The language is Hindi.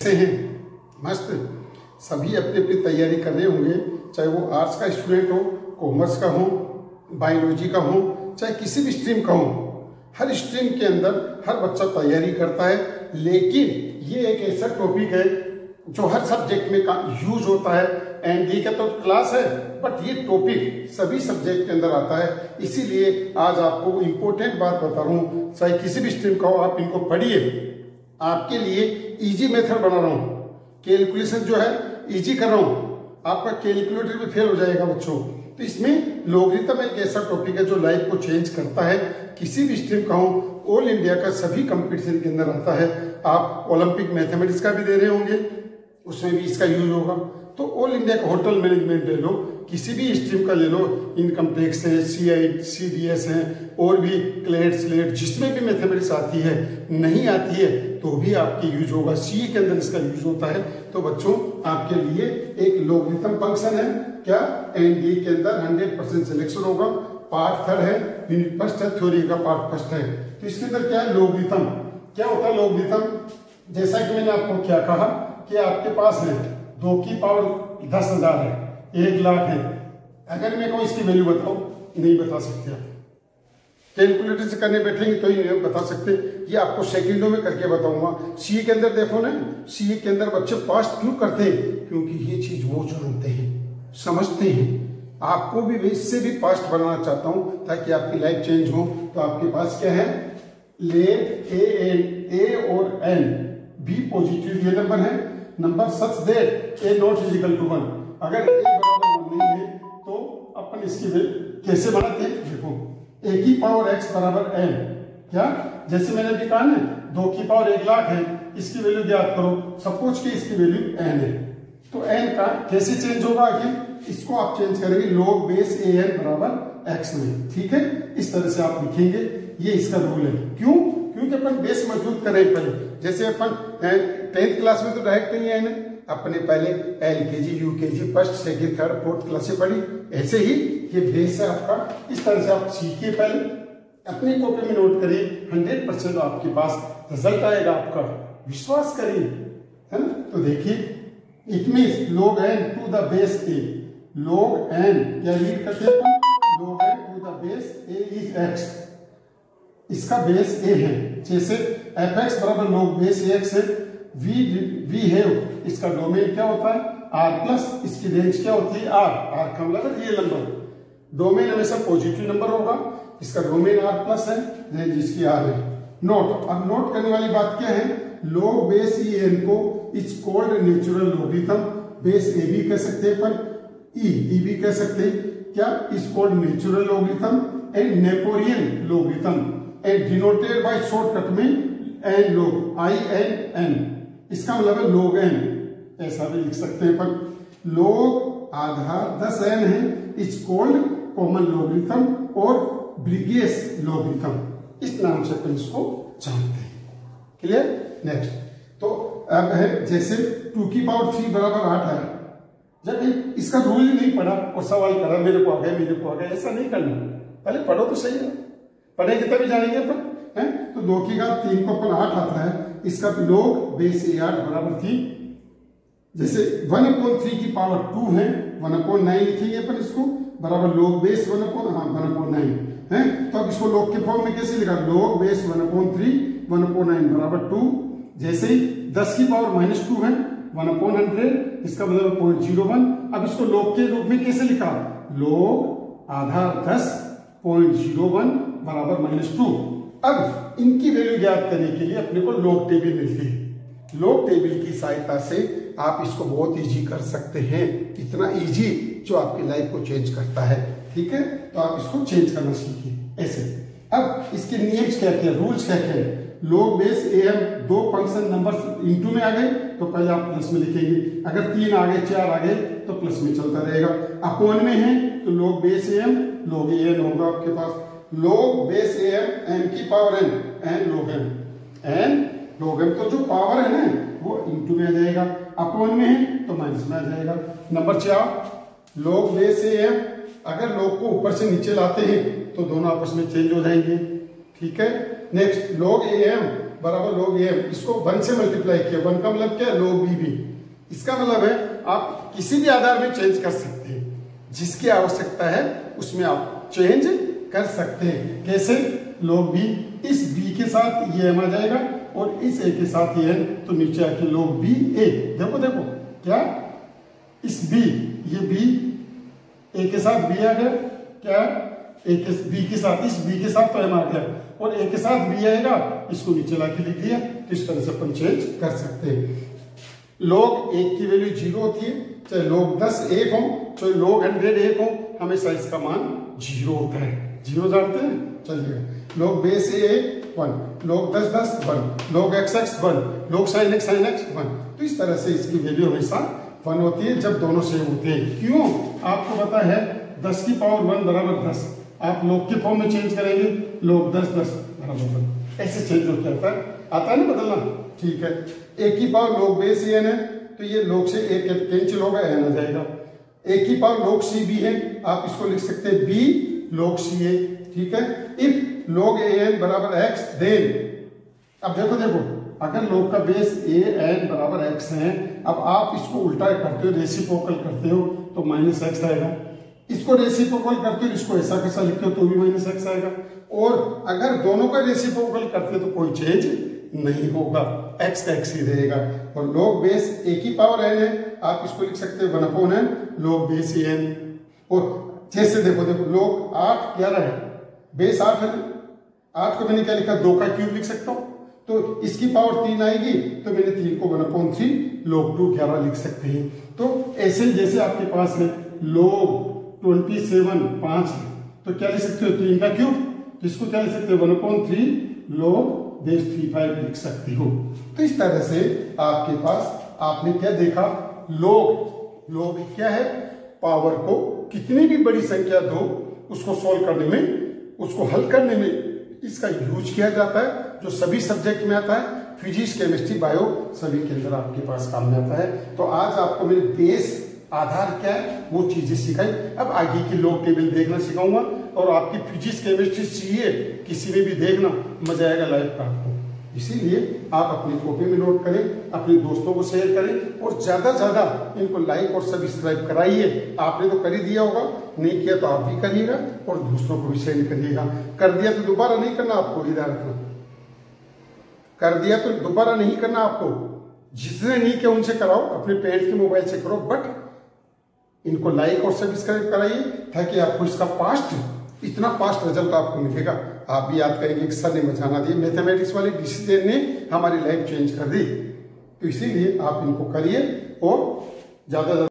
कैसे हैं? मस्त। सभी अपनी अपनी तैयारी कर रहे होंगे, चाहे वो आर्ट्स का स्टूडेंट हो, कॉमर्स का हो, बायोलॉजी का हो, चाहे किसी भी स्ट्रीम का हो। हर स्ट्रीम के अंदर हर बच्चा तैयारी करता है, लेकिन ये एक ऐसा टॉपिक है जो हर सब्जेक्ट में यूज होता है। एनडी का तो क्लास है, बट ये टॉपिक सभी सब्जेक्ट के अंदर आता है। इसीलिए आज आपको इम्पोर्टेंट बात बता रहा हूँ, चाहे किसी भी स्ट्रीम का हो, आप इनको पढ़िए। आपके लिए इजी मेथड बना रहा हूँ, कैलकुलेशन जो है इजी कर रहा हूँ। आपका कैलकुलेटर भी फेल हो जाएगा बच्चों। तो इसमें लॉगरिथम एक ऐसा टॉपिक है जो लाइफ को चेंज करता है। किसी भी स्ट्रीम का हो, ऑल इंडिया का सभी कंपटीशन के अंदर आता है। आप ओलंपिक मैथमेटिक्स का भी दे रहे होंगे, उसमें भी इसका यूज होगा। तो ऑल इंडिया का होटल मैनेजमेंट ले लो, किसी भी स्ट्रीम का ले लो, इनकम टैक्स है, CDS है, और भी क्लेट स्लेट, जिसमें भी मैथमेटिक्स आती है, नहीं आती है तो भी आपके यूज होगा। CE के अंदर इसका यूज होता है। तो बच्चों, आपके लिए एक लॉगरिथम फंक्शन है क्या, एनडी के अंदर 100% सिलेक्शन होगा। पार्ट 3 है, यूनिट फर्स्ट है, थ्योरी का पार्ट फर्स्ट है। तो इसके अंदर क्या है, लॉगरिथम। क्या होता है लॉगरिथम? जैसा कि मैंने आपको क्या कहा कि आपके पास है 2 की पावर 10,000 है, 1 लाख है। अगर मैं कहूँ इसकी वैल्यू बताओ, नहीं बता सकते आप। कैलकुलेटर से करने बैठेंगे तो ही नहीं बता सकते। ये आपको सेकंडों में करके बताऊंगा। CE के अंदर देखो ना, CE के अंदर बच्चे पास क्यों करते हैं? क्योंकि ये चीज वो जानते हैं, समझते हैं। आपको भी इससे भी पास्ट बनाना चाहता हूं ताकि आपकी लाइफ चेंज हो। तो आपके पास क्या है, लेट A और N बी पॉजिटिव ये नंबर है, number such that A not is equal to 1। अगर A बराबर 1 नहीं है तो अपन इसकी कैसे बनाते हैं? देखो, A की पावर x बराबर n। क्या, जैसे मैंने अभी कहा ना, 2 की पावर 1 लाख है, इसकी वैल्यू ज्ञात करो। सपोज कि इसकी वैल्यू n है, तो n का कैसे चेंज होगा आगे? इसको आप चेंज करेंगे log बेस an बराबर x में। ठीक है, इस तरह से आप लिखेंगे। ये इसका रूल है। क्यों? क्योंकि अपन बेस मजबूत करें पहले। जैसे अपन 10th क्लास में तो डायरेक्ट नहीं आए ना, अपने पहले LKG, UKG, first, second, third, fourth class से पढ़ी। ऐसे ही ये बेस है आपका। इस तरह से आप सीखिए, पहले अपनी कॉपी में नोट करिए। 100% आपके पास रिजल्ट आएगा आपका, विश्वास करिए, है ना। तो देखिए, it means log n to the base a। log n क्या रीड करते हैं? log n to the base a is x। इसका बेस a है। जैसे fx बराबर log बेस ax है। वी हैव, इसका डोमेन क्या होता है? r प्लस, इसकी रेंज क्या होती है? r का मतलब रियल नंबर। डोमेन हमेशा पॉजिटिव नंबर होगा, इसका डोमेन r प्लस है, रेंज इसकी r है। नोट, अब नोट करने वाली बात क्या है? log बेस en को is called natural logarithm. Base a भी कह सकते हैं, पर e भी कह सकते हैं। क्या, is called natural logarithm and Napierian logarithm and denoted by shortcut में n log, IN। इसका मतलब है log n, ऐसा भी लिख सकते हैं। पर log आधार 10n है, इज कॉल्ड कॉमन लॉगरिथम और ब्रिगेस लॉगरिथम, इस नाम से अपन इसको जानते हैं। क्लियर? नेक्स्ट, तो अब है जैसे 2 की पावर 3 बराबर 8 है। जब इसका रूल ही नहीं पढ़ा और सवाल करा मेरे को आ गया, मेरे को आ गया, ऐसा नहीं करना। पहले पढ़ो तो सही है, पढ़ेंगे तभी जानेंगे अपन, है। तो 2 की घात 3 को अपन 8 आता है, इसका log बेस a8 बराबर 3। जैसे 1/3 की पावर 2 है, 1/9 लिखेंगे अपन इसको, बराबर log बेस 1/9 है। तो अब इसको log के फॉर्म में कैसे लिखा? log बेस 1/3, 1/9 बराबर 2। जैसे ही 10 की पावर -2 है, 1/100, इसका मतलब 0.01। अब इसको log के रूप में कैसे लिखा? log आधार 10 0.01 बराबर -2। अब इनकी वैल्यू ज्ञात करने के लिए अपने को log टेबल मिलती है। log टेबल की सहायता से आप इसको बहुत इजी कर सकते हैं, इतना इजी जो आपकी लाइफ को चेंज करता है। ठीक है, तो आप इसको चेंज करना सीखिए ऐसे। अब इसके नियम्स क्या क्या, रूल्स क्या क्या है? log base am, 2 function number into में आ गए तो पहले आप प्लस में लिखेंगे। अगर 3 आ गए, 4 आ गए तो प्लस में चलता रहेगा। अपॉन में है तो log base am, log an होगा आपके पास। log बेस am, m की power n, n log m, n log m, तो जो पावर है ना वो इंटू में आ जाएगा। अपॉन में है तो माइनस में आ जाएगा। नंबर 4, log बेस am, अगर log को ऊपर से नीचे लाते हैं तो दोनों आपस में चेंज हो जाएंगे। ठीक है। नेक्स्ट, log am बराबर log am, इसको 1 से मल्टीप्लाई किया, 1 का मतलब क्या है, log b भी। इसका मतलब है आप किसी भी आधार में चेंज कर सकते हैं, जिसकी आवश्यकता है उसमें आप चेंज कर सकते हैं। कैसे, log b, इस b के साथ ये m आ जाएगा और इस a के साथ ये n, तो नीचे आके log b a, देखो देखो क्या, इस b, ये b a के साथ b आ गया, क्या a के b के साथ, इस b के साथ तो m आ गया और a के साथ b आएगा, इसको नीचे लाके लिख दिया। तो इस तरह से अपन चेंज कर सकते हैं। log 1 की वैल्यू 0 होती है, चाहे log 10 1 हो, चाहे log 100 1 हो, हमेशा इसका मान 0 होता है। 0 जानते हैं, चलिए। log base a 1, log 10 10 1, log x x 1, log sin x 1। तो इस तरह से इसकी वैल्यू हमेशा 1 होती है जब दोनों सेम होते हैं। क्यों, आपको पता है 10 की पावर 1 बराबर 10, आप log के फॉर्म में चेंज करेंगे, log 10 10 बराबर 1, ऐसे चेंज होता है, आता है ना बदलना। ठीक है, एक की पावर log बेस n है, तो ये log से एक कैंसिल होगा, n आ जाएगा। एक की पावर log c b है, आप इसको लिख सकते हैं b log c a। ठीक है, इफ log a n बराबर x, देन, अब देखो देखो, अगर log का बेस a n बराबर x है, अब आप इसको उल्टा करते हो, रेसिप्रोकल करते हो, तो माइनस एक्स आएगा। इसको रेसिप्रोकल करते हो, इसको ऐसा कैसा लिखते हो, तो भी माइनस एक्स आएगा। और अगर दोनों का रेसिप्रोकल करते हो तो कोई चेंज नहीं होगा, x का x ही रहेगा। और log बेस a की पावर n है, आप इसको लिख सकते हैं 1/n log बेस n। और जैसे देखो देखो, log 8 11 है, बेस 8 है, 8 को मैंने क्या लिखा, 2 का क्यूब लिख सकता हूँ, तो इसकी पावर 3 आएगी, तो मैंने 3 को 1/3 log 2 11 लिख सकते हैं। तो ऐसे ही जैसे आपके पास में log 27 5 है, तो क्या लिख सकते हो, 3 का क्यूब, तो इसको क्या लिख सकते हो, 1/3 log बेस 35 लिख सकती हो। तो इस तरह से आपके पास, आपने क्या देखा, log क्या है, पावर को कितनी भी बड़ी संख्या दो, उसको सॉल्व करने में, उसको हल करने में इसका यूज किया जाता है, जो सभी सब्जेक्ट में आता है, फिजिक्स केमिस्ट्री बायो सभी के अंदर आपके पास काम में आता है। तो आज आपको मेरे बेस आधार क्या है वो चीजें सिखाई। अब आगे की log टेबल देखना सिखाऊंगा, और आपकी फिजिक्स केमिस्ट्री सीए किसी में भी देखना, मजा आएगा लाइफ का आपको। इसीलिए आप अपनी कॉपी में नोट करें, अपने दोस्तों को शेयर करें, और ज्यादा से ज्यादा इनको लाइक और सब्सक्राइब कराइए। आपने तो कर ही दिया होगा, नहीं किया तो आप भी करिएगा और दूसरों को भी शेयर करिएगा। कर दिया तो दोबारा नहीं करना आपको, ध्यान रखना, कर दिया तो दोबारा नहीं करना आपको। जिसने नहीं किया उनसे कराओ, अपने पेरेंट्स के मोबाइल से करो, बट इनको लाइक और सब्सक्राइब कराइए, ताकि आपको इसका पास्ट, इतना पास्ट रिजल्ट आपको मिलेगा। आप भी याद करेंगे कि सर ने मचाना दिया, मैथमेटिक्स वाले डिसीजन ने हमारी लाइफ चेंज कर दी। तो इसीलिए आप इनको करिए और ज्यादा